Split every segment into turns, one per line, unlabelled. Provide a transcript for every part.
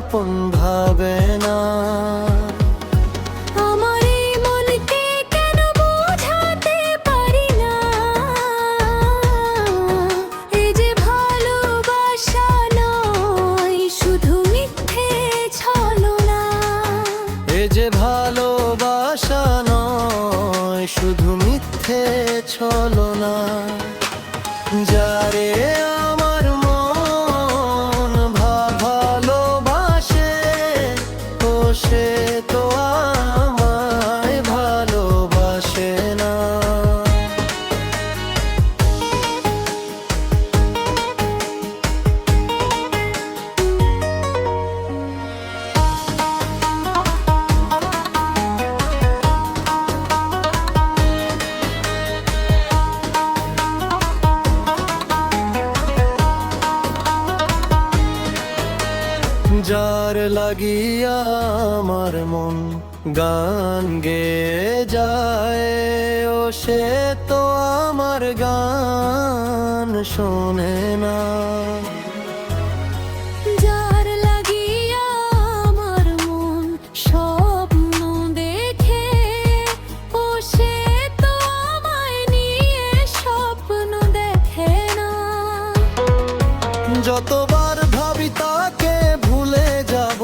আপন ভাবে না।
আমার এই মনকে কেন বোঝাতে পারি না, এই যে ভালোবাসা নয় শুধু মিথ্যে ছলনা।
এ যে ভালোবাসা নয় শুধু মিথ্যে ছলনা। যারে আমার মন ভালোবাসে, ও সে তো আমায় ভালোবাসে না। যার লাগিয়া আমার মন গান গেয়ে যায়, ও সে তো আমার গান শোনে না।
যার লাগিয়া আমার মন স্বপ্ন দেখে, ও সে তো আমায় নিয়ে স্বপ্ন দেখে না।
যতবার ভাবি তাকে ভুলে যাব,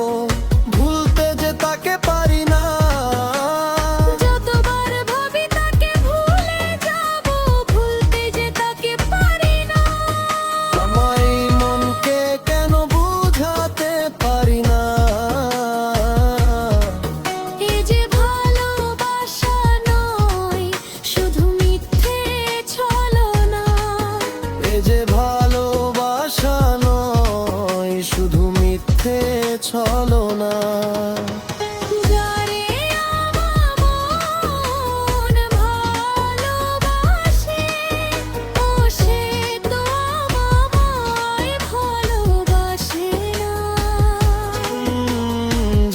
ভুলতে যে তাকে পারি না।
যতবার ভাবি তাকে ভুলে যাব, ভুলতে যে তাকে পারি না।
আমার এই মনকে কেন বুঝাতে পারি না।
এই যে ভালোবাসা নয় শুধু মিথ্যে ছলনা।
এ যে ভালোবাসা নয় শুধু মিথ্যে ছলনা।
যারে আমার মন ভালোবাসে, ও সে তো আমায় ভালোবাসে না।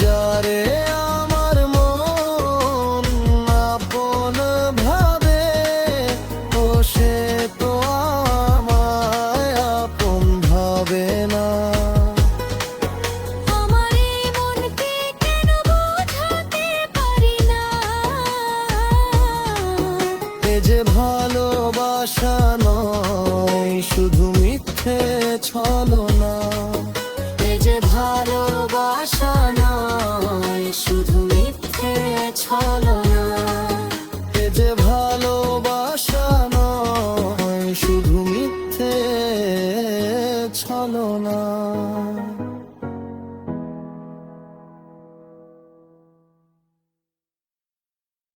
যারে আমার মন আপন ভাবে, ও সে তো আমায় আপন ভাবে না।
আমার এই মনকে কেন বোঝাতে পারি না,
এ যে ভালোবাসা নয় শুধু মিথ্যে ছলনা।